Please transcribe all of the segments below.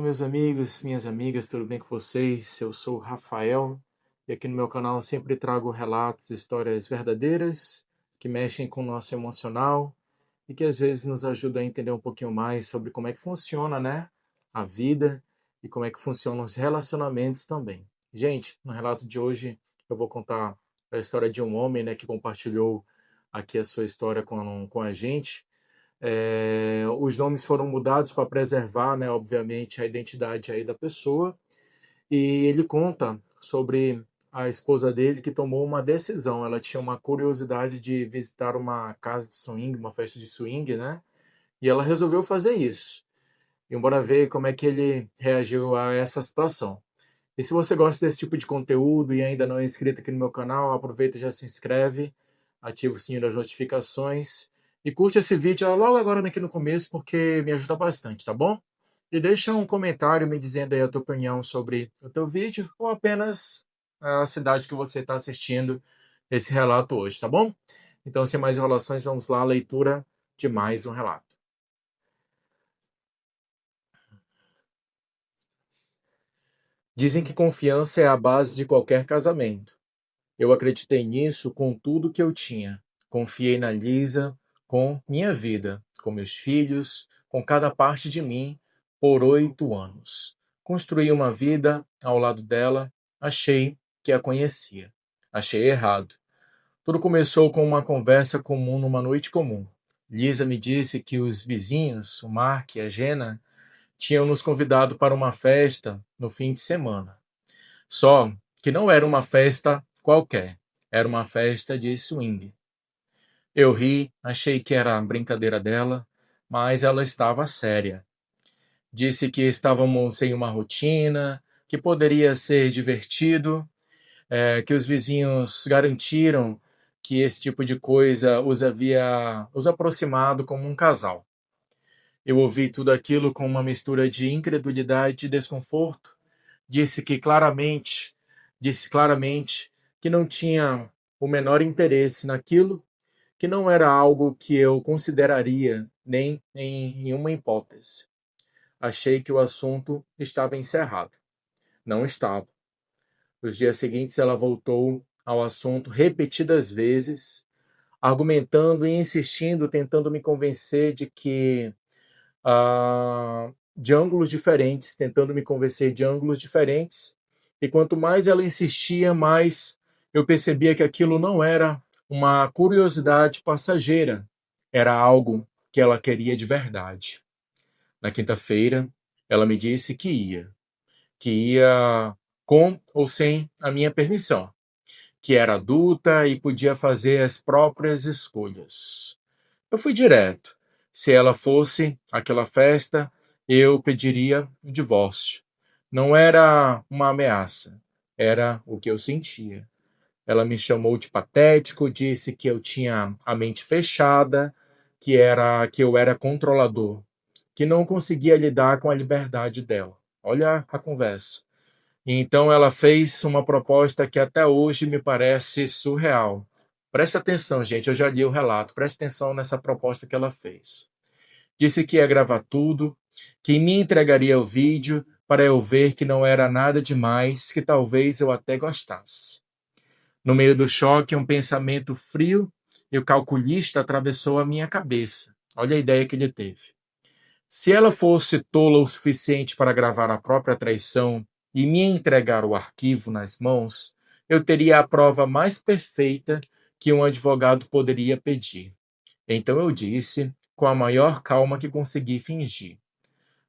Meus amigos, minhas amigas, tudo bem com vocês? Eu sou o Rafael e aqui no meu canal eu sempre trago relatos, histórias verdadeiras que mexem com o nosso emocional e que às vezes nos ajudam a entender um pouquinho mais sobre como é que funciona, né, a vida e como é que funcionam os relacionamentos também. Gente, no relato de hoje eu vou contar a história de um homem, né, que compartilhou aqui a sua história com a gente. Os nomes foram mudados para preservar, né, obviamente, a identidade aí da pessoa. E ele conta sobre a esposa dele que tomou uma decisão. Ela tinha uma curiosidade de visitar uma casa de swing, uma festa de swing, né? E ela resolveu fazer isso. E bora ver como é que ele reagiu a essa situação. E se você gosta desse tipo de conteúdo e ainda não é inscrito aqui no meu canal, aproveita e já se inscreve, ativa o sininho das notificações e curte esse vídeo logo agora aqui no começo porque me ajuda bastante, tá bom? E deixa um comentário me dizendo aí a tua opinião sobre o teu vídeo ou apenas a cidade que você está assistindo esse relato hoje, tá bom? Então, sem mais enrolações, vamos lá à leitura de mais um relato. Dizem que confiança é a base de qualquer casamento. Eu acreditei nisso com tudo que eu tinha. Confiei na Lisa com minha vida, com meus filhos, com cada parte de mim, por 8 anos. Construí uma vida ao lado dela, achei que a conhecia. Achei errado. Tudo começou com uma conversa comum numa noite comum. Lisa me disse que os vizinhos, o Mark e a Jenna, tinham nos convidado para uma festa no fim de semana. Só que não era uma festa qualquer, era uma festa de swing. Eu ri, achei que era brincadeira dela, mas ela estava séria. Disse que estávamos em uma rotina, que poderia ser divertido, que os vizinhos garantiram que esse tipo de coisa os havia os aproximado como um casal. Eu ouvi tudo aquilo com uma mistura de incredulidade e desconforto. Disse claramente que não tinha o menor interesse naquilo, que não era algo que eu consideraria nem em nenhuma hipótese. Achei que o assunto estava encerrado. Não estava. Nos dias seguintes ela voltou ao assunto repetidas vezes, argumentando e insistindo, tentando me convencer de que de ângulos diferentes, tentando me convencer de ângulos diferentes. E quanto mais ela insistia, mais eu percebia que aquilo não era uma curiosidade passageira, era algo que ela queria de verdade. Na quinta-feira, ela me disse que ia com ou sem a minha permissão, que era adulta e podia fazer as próprias escolhas. Eu fui direto. Se ela fosse àquela festa, eu pediria o divórcio. Não era uma ameaça, era o que eu sentia. Ela me chamou de patético, disse que eu tinha a mente fechada, que eu era controlador, que não conseguia lidar com a liberdade dela. Olha a conversa. Então ela fez uma proposta que até hoje me parece surreal. Presta atenção, gente, eu já li o relato. Presta atenção nessa proposta que ela fez. Disse que ia gravar tudo, que me entregaria o vídeo para eu ver que não era nada demais, que talvez eu até gostasse. No meio do choque, um pensamento frio e calculista atravessou a minha cabeça. Olha a ideia que ele teve. Se ela fosse tola o suficiente para gravar a própria traição e me entregar o arquivo nas mãos, eu teria a prova mais perfeita que um advogado poderia pedir. Então eu disse, com a maior calma que consegui fingir: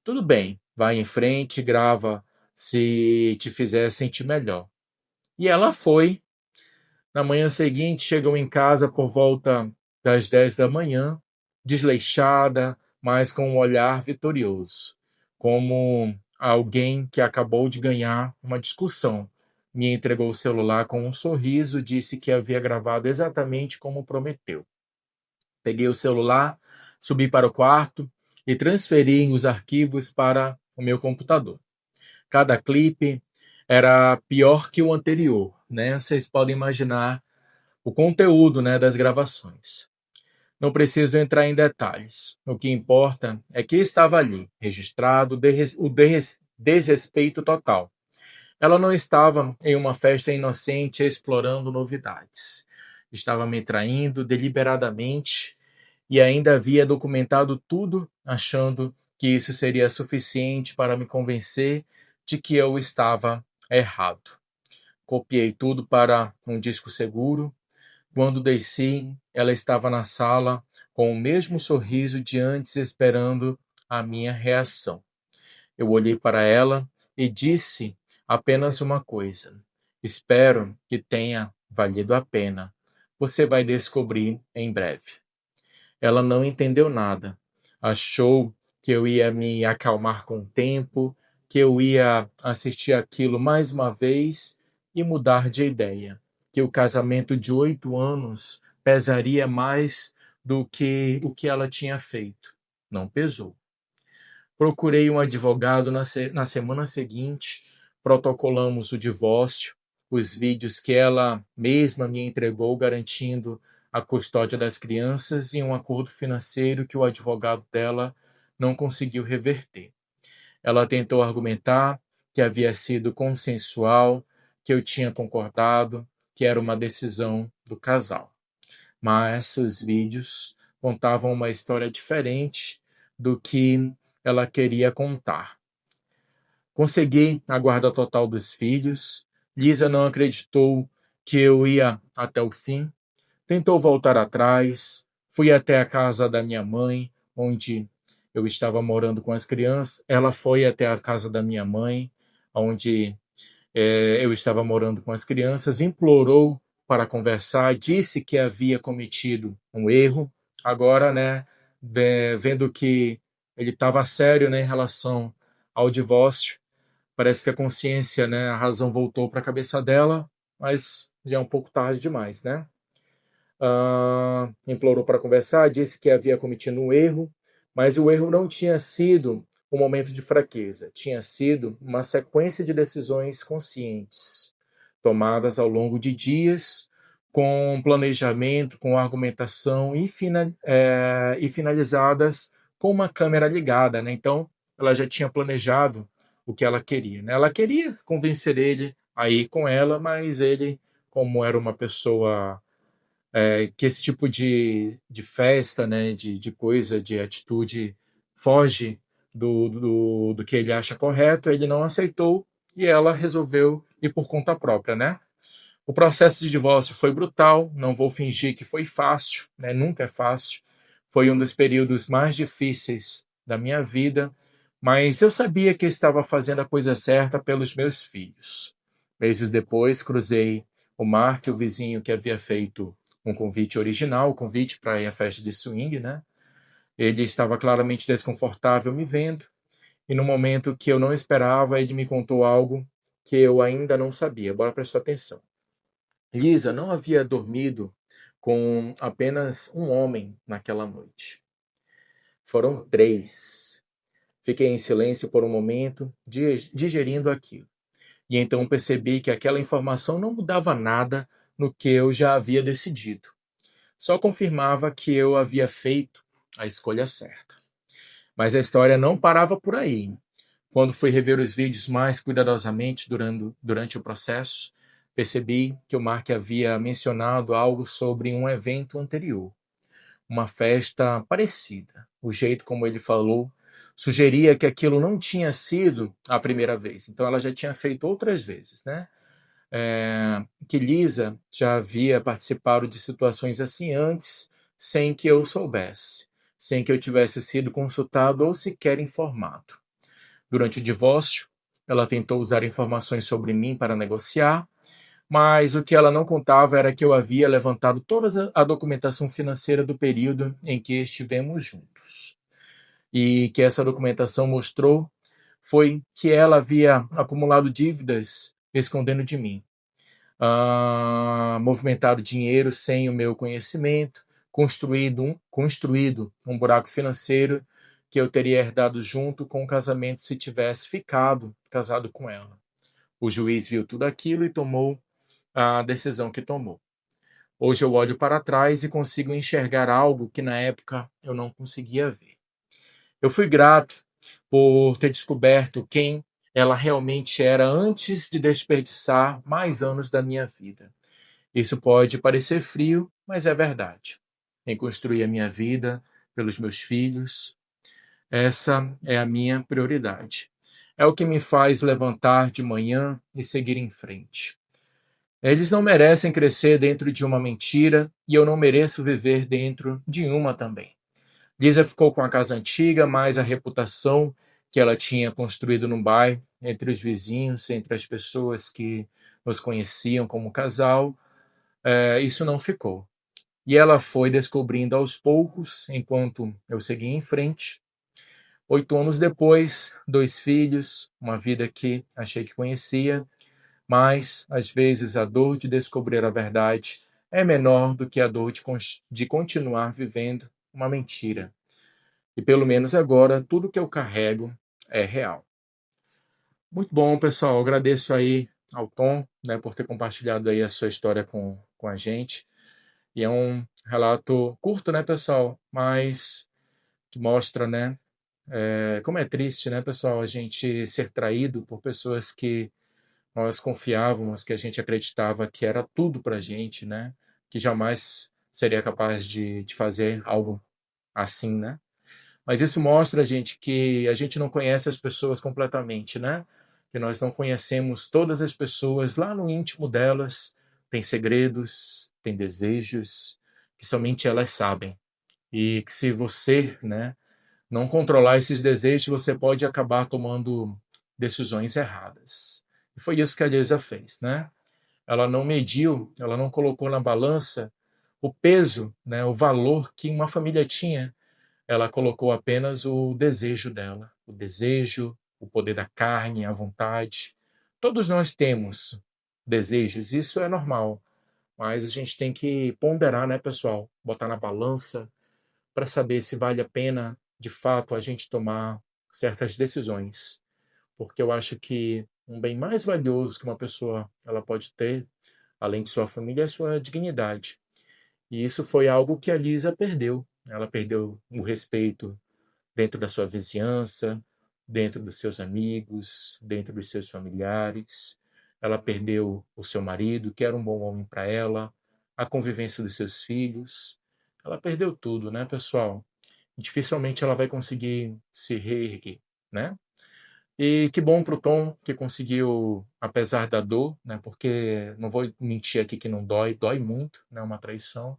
tudo bem, vai em frente, grava se te fizer sentir melhor. E ela foi. Na manhã seguinte, chegou em casa por volta das 10 da manhã, desleixada, mas com um olhar vitorioso, como alguém que acabou de ganhar uma discussão. Me entregou o celular com um sorriso, disse que havia gravado exatamente como prometeu. Peguei o celular, subi para o quarto e transferi os arquivos para o meu computador. Cada clipe era pior que o anterior, né? Vocês podem imaginar o conteúdo, né, das gravações. Não preciso entrar em detalhes. O que importa é que estava ali, registrado o desrespeito total. Ela não estava em uma festa inocente explorando novidades. Estava me traindo deliberadamente e ainda havia documentado tudo, achando que isso seria suficiente para me convencer de que eu estava errado. Copiei tudo para um disco seguro. Quando desci, ela estava na sala com o mesmo sorriso de antes, esperando a minha reação. Eu olhei para ela e disse apenas uma coisa: espero que tenha valido a pena. Você vai descobrir em breve. Ela não entendeu nada. Achou que eu ia me acalmar com o tempo, que eu ia assistir aquilo mais uma vez e mudar de ideia, que o casamento de 8 anos pesaria mais do que o que ela tinha feito. Não pesou. Procurei um advogado na semana seguinte, protocolamos o divórcio, os vídeos que ela mesma me entregou garantindo a custódia das crianças e um acordo financeiro que o advogado dela não conseguiu reverter. Ela tentou argumentar que havia sido consensual, que eu tinha concordado, que era uma decisão do casal. Mas os vídeos contavam uma história diferente do que ela queria contar. Consegui a guarda total dos filhos. Lisa não acreditou que eu ia até o fim. Tentou voltar atrás. Fui até a casa da minha mãe, onde eu estava morando com as crianças. Ela foi até a casa da minha mãe, onde eu estava morando com as crianças, implorou para conversar, disse que havia cometido um erro. Agora, né, vendo que ele estava sério, né, em relação ao divórcio, parece que a consciência, né, a razão voltou para a cabeça dela, mas já é um pouco tarde demais, né? Implorou para conversar, disse que havia cometido um erro, mas o erro não tinha sido um momento de fraqueza, tinha sido uma sequência de decisões conscientes, tomadas ao longo de dias, com planejamento, com argumentação e finalizadas com uma câmera ligada, né? Então, ela já tinha planejado o que ela queria, né? Ela queria convencer ele a ir com ela, mas ele, como era uma pessoa que esse tipo de festa, né, de coisa, de atitude, foge do que ele acha correto, ele não aceitou e ela resolveu ir por conta própria, né? O processo de divórcio foi brutal, não vou fingir que foi fácil, né? Nunca é fácil. Foi um dos períodos mais difíceis da minha vida, mas eu sabia que estava fazendo a coisa certa pelos meus filhos. Meses depois, cruzei o Mark, o vizinho que havia feito um convite original, o convite para ir à festa de swing, né? Ele estava claramente desconfortável me vendo, e no momento que eu não esperava, ele me contou algo que eu ainda não sabia. Bora prestar atenção. Lisa não havia dormido com apenas um homem naquela noite. Foram 3. Fiquei em silêncio por um momento, digerindo aquilo. E então percebi que aquela informação não mudava nada no que eu já havia decidido. Só confirmava que eu havia feito a escolha certa. Mas a história não parava por aí. Quando fui rever os vídeos mais cuidadosamente durante o processo, percebi que o Mark havia mencionado algo sobre um evento anterior, uma festa parecida. O jeito como ele falou sugeria que aquilo não tinha sido a primeira vez. Então ela já tinha feito outras vezes, né? Que Lisa já havia participado de situações assim antes, sem que eu soubesse, sem que eu tivesse sido consultado ou sequer informado. Durante o divórcio, ela tentou usar informações sobre mim para negociar, mas o que ela não contava era que eu havia levantado toda a documentação financeira do período em que estivemos juntos. E que essa documentação mostrou foi que ela havia acumulado dívidas escondendo de mim. Movimentado dinheiro sem o meu conhecimento, construído um buraco financeiro que eu teria herdado junto com o casamento se tivesse ficado casado com ela. O juiz viu tudo aquilo e tomou a decisão que tomou. Hoje eu olho para trás e consigo enxergar algo que na época eu não conseguia ver. Eu fui grato por ter descoberto quem ela realmente era antes de desperdiçar mais anos da minha vida. Isso pode parecer frio, mas é verdade. Em construir a minha vida pelos meus filhos, essa é a minha prioridade. É o que me faz levantar de manhã e seguir em frente. Eles não merecem crescer dentro de uma mentira e eu não mereço viver dentro de uma também. Lisa ficou com a casa antiga, mas a reputação que ela tinha construído no bairro, entre os vizinhos, entre as pessoas que nos conheciam como casal, isso não ficou. E ela foi descobrindo aos poucos, enquanto eu seguia em frente. 8 anos depois, 2 filhos, uma vida que achei que conhecia, mas às vezes a dor de descobrir a verdade é menor do que a dor de continuar vivendo uma mentira. E pelo menos agora, tudo que eu carrego é real. Muito bom, pessoal. Agradeço aí ao Tom, né, por ter compartilhado aí a sua história com a gente. E é um relato curto, né, pessoal? Mas que mostra, né, como é triste, né, pessoal, a gente ser traído por pessoas que nós confiávamos, que a gente acreditava que era tudo pra gente, né? Que jamais seria capaz de fazer algo assim, né? Mas isso mostra, gente, que a gente não conhece as pessoas completamente, né? Que nós não conhecemos todas as pessoas lá no íntimo delas, tem segredos, tem desejos que somente elas sabem. E que se você, né, não controlar esses desejos, você pode acabar tomando decisões erradas. E foi isso que a Lisa fez, né? Ela não mediu, ela não colocou na balança o peso, né, o valor que uma família tinha. Ela colocou apenas o desejo dela, o desejo, o poder da carne, a vontade. Todos nós temos desejos, isso é normal, mas a gente tem que ponderar, né, pessoal? Botar na balança para saber se vale a pena, de fato, a gente tomar certas decisões. Porque eu acho que um bem mais valioso que uma pessoa ela pode ter, além de sua família, é a sua dignidade. E isso foi algo que a Lisa perdeu. Ela perdeu o respeito dentro da sua vizinhança, dentro dos seus amigos, dentro dos seus familiares. Ela perdeu o seu marido, que era um bom homem para ela, a convivência dos seus filhos. Ela perdeu tudo, né, pessoal? Dificilmente ela vai conseguir se reerguer, né? E que bom para o Tom que conseguiu, apesar da dor, né? Porque não vou mentir aqui que não dói, dói muito, né? Uma traição,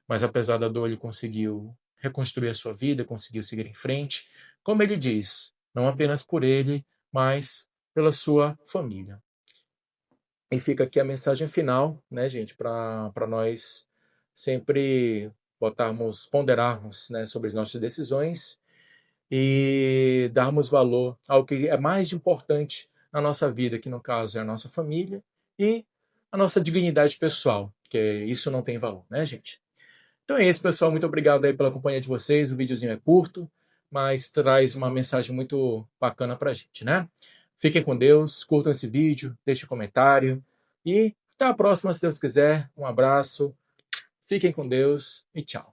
mas apesar da dor ele conseguiu reconstruir a sua vida, conseguiu seguir em frente, como ele diz, não apenas por ele, mas pela sua família. E fica aqui a mensagem final, né, gente, para nós sempre ponderarmos, né, sobre as nossas decisões e darmos valor ao que é mais importante na nossa vida, que no caso é a nossa família e a nossa dignidade pessoal, que isso não tem valor, né, gente? Então é isso, pessoal. Muito obrigado aí pela companhia de vocês. O videozinho é curto, mas traz uma mensagem muito bacana pra gente, né? Fiquem com Deus, curtam esse vídeo, deixem um comentário e até a próxima, se Deus quiser. Um abraço, fiquem com Deus e tchau.